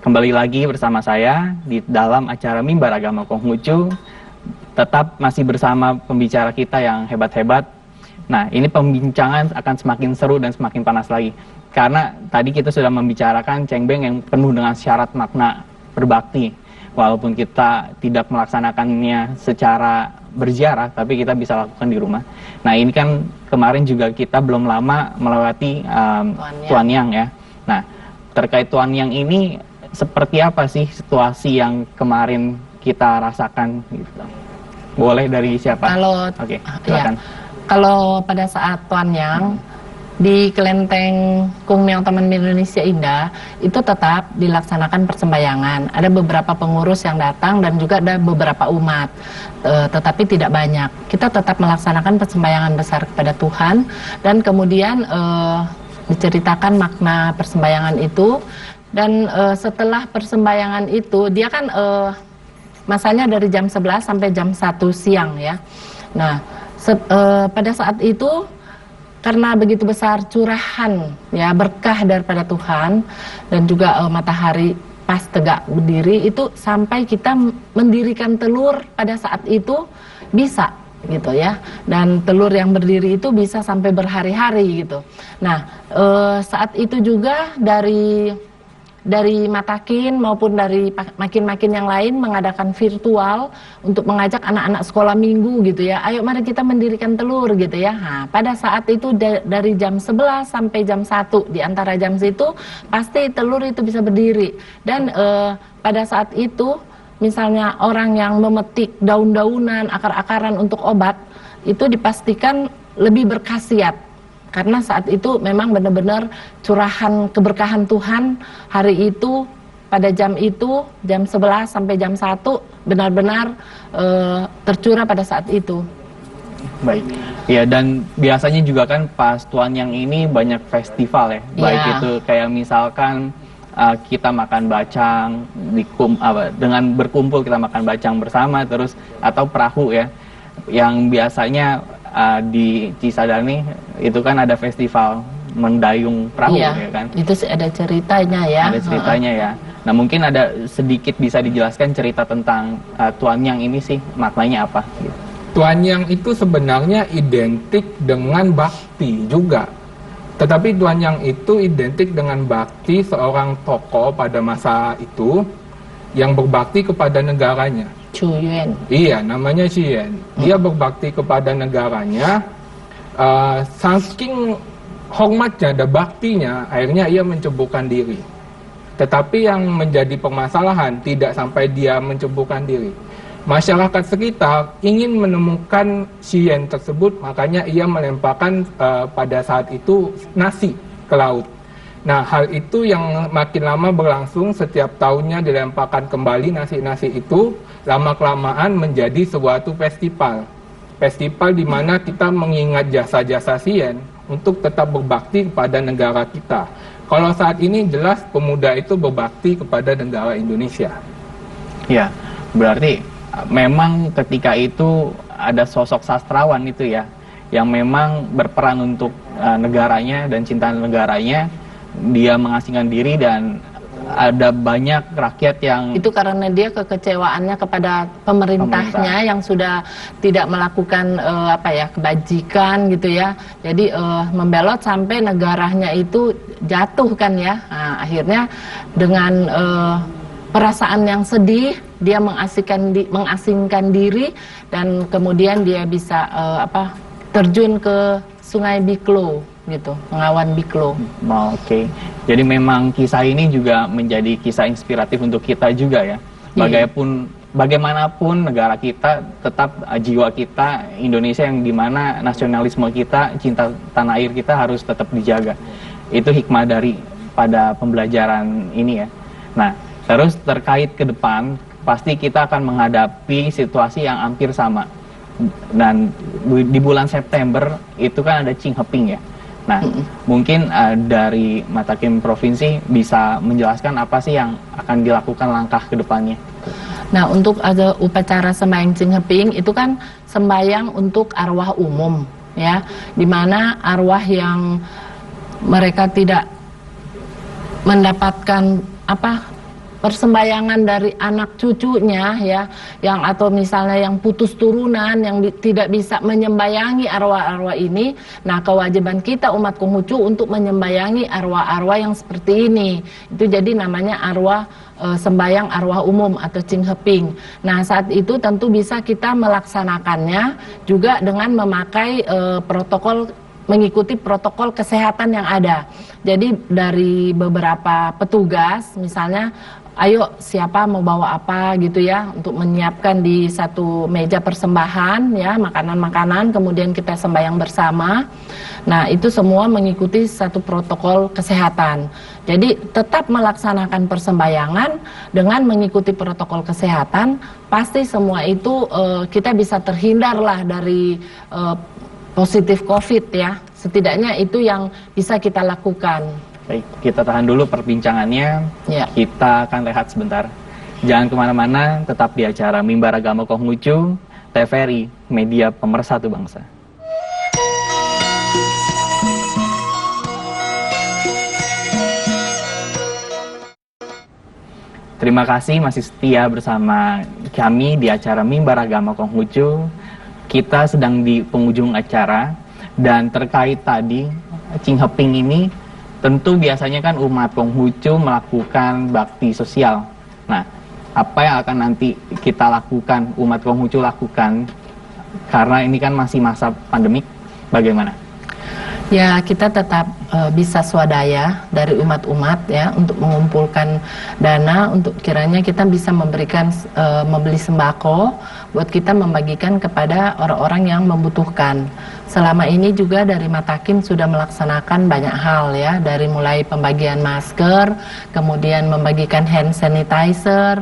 Kembali lagi bersama saya di dalam acara Mimbar Agama Konghucu. Tetap masih bersama pembicara kita yang hebat-hebat. Nah, ini pembincangan akan semakin seru dan semakin panas lagi. Karena tadi kita sudah membicarakan cengbeng yang penuh dengan syarat makna berbakti. Walaupun kita tidak melaksanakannya secara berziarah, tapi kita bisa lakukan di rumah. Nah, ini kan kemarin juga kita belum lama melewati Tuan Yang ya. Nah, terkait Tuan Yang ini, seperti apa sih situasi yang kemarin kita rasakan gitu? Boleh dari siapa? Oke, silakan. Ya, kalau pada saat Tuan Yang di kelenteng Kungmyang Taman Indonesia Indah itu tetap dilaksanakan persembahyangan. Ada beberapa pengurus yang datang dan juga ada beberapa umat, tetapi tidak banyak. Kita tetap melaksanakan persembahyangan besar kepada Tuhan dan kemudian diceritakan makna persembahyangan itu. Dan setelah persembahyangan itu, dia kan masanya dari jam 11 sampai jam 1 siang ya. Nah, pada saat itu, karena begitu besar curahan ya berkah daripada Tuhan, dan juga matahari pas tegak berdiri, itu sampai kita mendirikan telur pada saat itu bisa gitu ya. Dan telur yang berdiri itu bisa sampai berhari-hari gitu. Nah, saat itu juga dari Matakin maupun dari makin-makin yang lain mengadakan virtual untuk mengajak anak-anak sekolah minggu gitu ya. Ayo mari kita mendirikan telur gitu ya. Nah, pada saat itu dari jam 11 sampai jam 1 di antara jam situ pasti telur itu bisa berdiri. Dan pada saat itu misalnya orang yang memetik daun-daunan, akar-akaran untuk obat itu dipastikan lebih berkhasiat. Karena saat itu memang benar-benar curahan keberkahan Tuhan hari itu, pada jam itu, jam 11 sampai jam 1, benar-benar tercurah pada saat itu. Baik, ya, dan biasanya juga kan pas Tuan Yang ini banyak festival ya, baik itu kayak misalkan kita makan bacang, dengan berkumpul kita makan bacang bersama, terus atau perahu ya, yang biasanya di Cisadane itu kan ada festival mendayung perahu ya kan? Itu sih ada ceritanya ya. Ada ceritanya ya. Nah, mungkin ada sedikit bisa dijelaskan cerita tentang Tuan Yang ini sih, maknanya apa? Gitu. Tuan Yang itu sebenarnya identik dengan bakti juga. Tetapi Tuan Yang itu identik dengan bakti seorang tokoh pada masa itu yang berbakti kepada negaranya. Cuyuan. Iya, namanya Cuyuan. Dia berbakti kepada negaranya, saking hormatnya dan baktinya, akhirnya ia mencebukkan diri. Tetapi yang menjadi permasalahan tidak sampai dia mencebukkan diri. Masyarakat sekitar ingin menemukan Cuyuan tersebut, makanya ia melemparkan pada saat itu nasi ke laut. Nah, hal itu yang makin lama berlangsung, setiap tahunnya dilemparkan kembali nasi-nasi itu, lama-kelamaan menjadi suatu festival. Festival di mana kita mengingat jasa-jasa Cuyuan untuk tetap berbakti kepada negara kita. Kalau saat ini jelas pemuda itu berbakti kepada negara Indonesia. Ya, berarti memang ketika itu ada sosok sastrawan itu ya, yang memang berperan untuk negaranya dan cinta negaranya. Dia mengasingkan diri dan ada banyak rakyat yang... Itu karena dia kekecewaannya kepada pemerintahnya yang sudah tidak melakukan kebajikan gitu ya. Jadi membelot sampai negaranya itu jatuh kan ya. Nah, akhirnya dengan perasaan yang sedih dia mengasingkan diri dan kemudian dia bisa terjun ke Sungai Biklo gitu, Pengawan Biklo. Oke. Jadi memang kisah ini juga menjadi kisah inspiratif untuk kita juga ya. Bagaimanapun negara kita, tetap jiwa kita Indonesia yang dimana nasionalisme kita, cinta tanah air kita harus tetap dijaga. Itu hikmah dari pada pembelajaran ini ya. Nah, terus terkait ke depan, pasti kita akan menghadapi situasi yang hampir sama. Dan di bulan September itu kan ada Cingheping ya. Nah, mungkin dari Matakin Provinsi bisa menjelaskan apa sih yang akan dilakukan langkah ke depannya? Nah, untuk ada upacara sembahyang Cingheping itu kan sembahyang untuk arwah umum ya, dimana arwah yang mereka tidak mendapatkan persembahyangan dari anak cucunya ya, yang atau misalnya yang putus turunan yang tidak bisa menyembayangi arwah-arwah ini. Nah, kewajiban kita umat Konghucu untuk menyembayangi arwah-arwah yang seperti ini. Itu jadi namanya arwah sembayang arwah umum atau Cingheping. Nah, saat itu tentu bisa kita melaksanakannya juga dengan memakai mengikuti protokol kesehatan yang ada. Jadi dari beberapa petugas misalnya, ayo siapa mau bawa apa gitu ya, untuk menyiapkan di satu meja persembahan ya, makanan-makanan, kemudian kita sembahyang bersama. Nah, itu semua mengikuti satu protokol kesehatan. Jadi tetap melaksanakan persembahyangan dengan mengikuti protokol kesehatan, pasti semua itu kita bisa terhindar lah dari positif COVID ya. Setidaknya itu yang bisa kita lakukan. Baik, kita tahan dulu perbincangannya. Ya. Kita akan rehat sebentar. Jangan kemana-mana, tetap di acara Mimbar Agama Konghucu, TVRI, media pemersatu bangsa. Terima kasih masih setia bersama kami di acara Mimbar Agama Konghucu. Kita sedang di penghujung acara, dan terkait tadi Cingheping ini, tentu biasanya kan umat Konghucu melakukan bakti sosial. Nah, apa yang akan nanti kita lakukan, umat Konghucu lakukan, karena ini kan masih masa pandemik, bagaimana? Ya, kita tetap bisa swadaya dari umat-umat ya untuk mengumpulkan dana untuk kiranya kita bisa memberikan membeli sembako buat kita membagikan kepada orang-orang yang membutuhkan. Selama ini juga dari Matakim sudah melaksanakan banyak hal ya, dari mulai pembagian masker, kemudian membagikan hand sanitizer,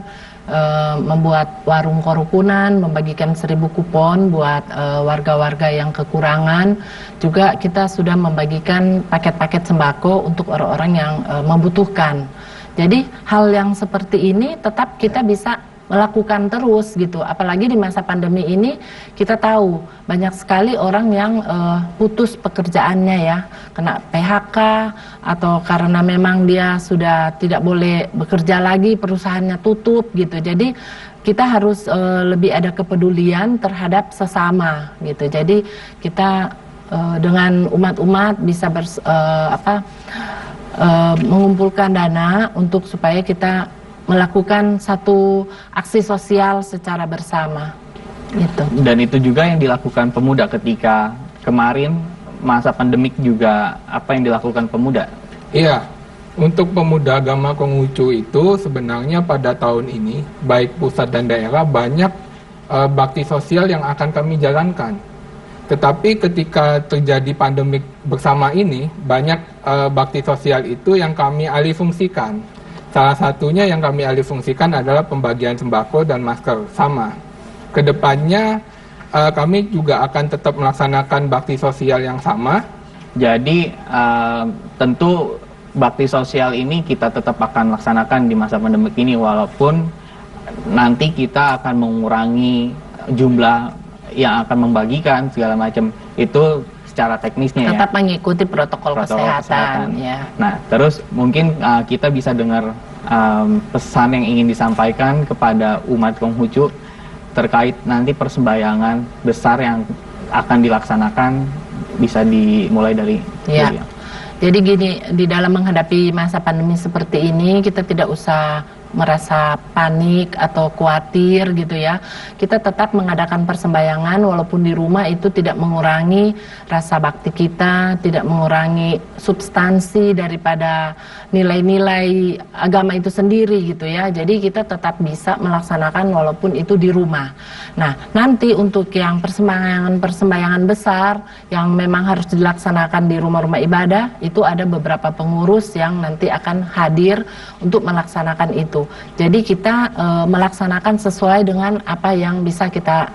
membuat warung kerukunan, membagikan 1000 kupon buat warga-warga yang kekurangan. Juga kita sudah membagikan paket-paket sembako untuk orang-orang yang membutuhkan. Jadi hal yang seperti ini tetap kita bisa melakukan terus gitu. Apalagi di masa pandemi ini kita tahu banyak sekali orang yang putus pekerjaannya ya, kena PHK atau karena memang dia sudah tidak boleh bekerja lagi, perusahaannya tutup gitu. Jadi kita harus lebih ada kepedulian terhadap sesama gitu. Jadi kita dengan umat-umat bisa mengumpulkan dana untuk supaya kita melakukan satu aksi sosial secara bersama gitu. Dan itu juga yang dilakukan pemuda ketika kemarin masa pandemik juga, apa yang dilakukan pemuda? Iya, untuk pemuda agama Konghucu itu sebenarnya pada tahun ini baik pusat dan daerah banyak bakti sosial yang akan kami jalankan. Tetapi ketika terjadi pandemik bersama ini, banyak bakti sosial itu yang kami alihfungsikan. Salah satunya yang kami alihfungsikan adalah pembagian sembako dan masker sama. Kedepannya kami juga akan tetap melaksanakan bakti sosial yang sama. Jadi tentu bakti sosial ini kita tetap akan laksanakan di masa pandemi ini, walaupun nanti kita akan mengurangi jumlah yang akan membagikan segala macam itu secara teknisnya. Tetap mengikuti protokol kesehatan. Ya. Nah, terus mungkin kita bisa dengar pesan yang ingin disampaikan kepada umat Konghucu terkait nanti persembahyangan besar yang akan dilaksanakan, bisa dimulai dari ya. Jadi gini, di dalam menghadapi masa pandemi seperti ini kita tidak usah merasa panik atau khawatir gitu ya. Kita tetap mengadakan persembahyangan walaupun di rumah, itu tidak mengurangi rasa bakti kita, tidak mengurangi substansi daripada nilai-nilai agama itu sendiri gitu ya. Jadi kita tetap bisa melaksanakan walaupun itu di rumah. Nah, nanti untuk yang persembahyangan besar yang memang harus dilaksanakan di rumah-rumah ibadah, itu ada beberapa pengurus yang nanti akan hadir untuk melaksanakan itu. Jadi kita melaksanakan sesuai dengan apa yang bisa kita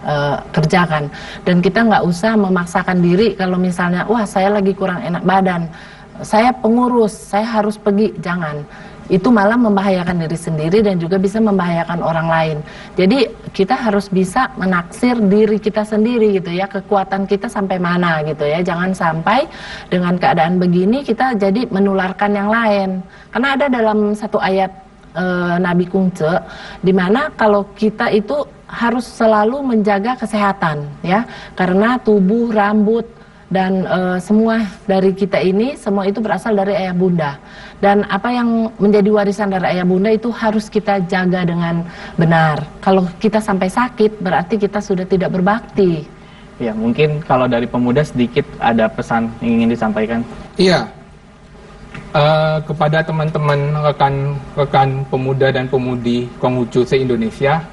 kerjakan, dan kita nggak usah memaksakan diri. Kalau misalnya, wah saya lagi kurang enak badan, saya pengurus, saya harus pergi, jangan. Itu malah membahayakan diri sendiri dan juga bisa membahayakan orang lain. Jadi kita harus bisa menaksir diri kita sendiri gitu ya, kekuatan kita sampai mana gitu ya. Jangan sampai dengan keadaan begini kita jadi menularkan yang lain. Karena ada dalam satu ayat Nabi Kungce, di mana kalau kita itu harus selalu menjaga kesehatan, ya, karena tubuh, rambut, dan semua dari kita ini, semua itu berasal dari ayah bunda. Dan apa yang menjadi warisan dari ayah bunda itu harus kita jaga dengan benar. Kalau kita sampai sakit, berarti kita sudah tidak berbakti. Ya, mungkin kalau dari pemuda sedikit ada pesan yang ingin disampaikan. Iya, kepada teman-teman rekan-rekan pemuda dan pemudi Konghucu se-Indonesia,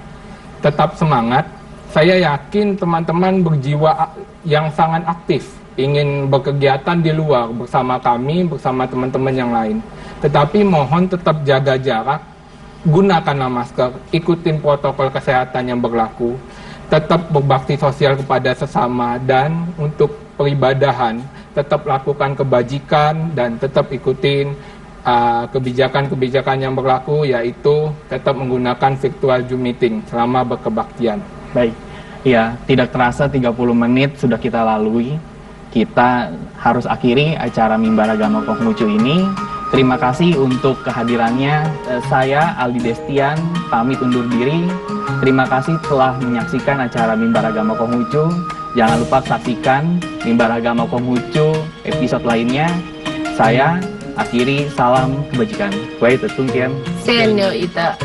tetap semangat. Saya yakin teman-teman berjiwa yang sangat aktif, ingin berkegiatan di luar bersama kami, bersama teman-teman yang lain. Tetapi mohon tetap jaga jarak, gunakanlah masker, ikutin protokol kesehatan yang berlaku, tetap berbakti sosial kepada sesama, dan untuk peribadahan tetap lakukan kebajikan dan tetap ikutin kebijakan-kebijakan yang berlaku, yaitu tetap menggunakan virtual Zoom meeting selama berkebaktian. Baik, ya, tidak terasa 30 menit sudah kita lalui. Kita harus akhiri acara Mimbar Agama Konghucu ini. Terima kasih untuk kehadirannya. Saya Aldi Destian pamit undur diri. Terima kasih telah menyaksikan acara Mimbar Agama Konghucu. Jangan lupa saksikan Mimbar Agama Konghucu episode lainnya. Saya akhiri, salam kebajikan. Wei Tetungkian. Senyo ita.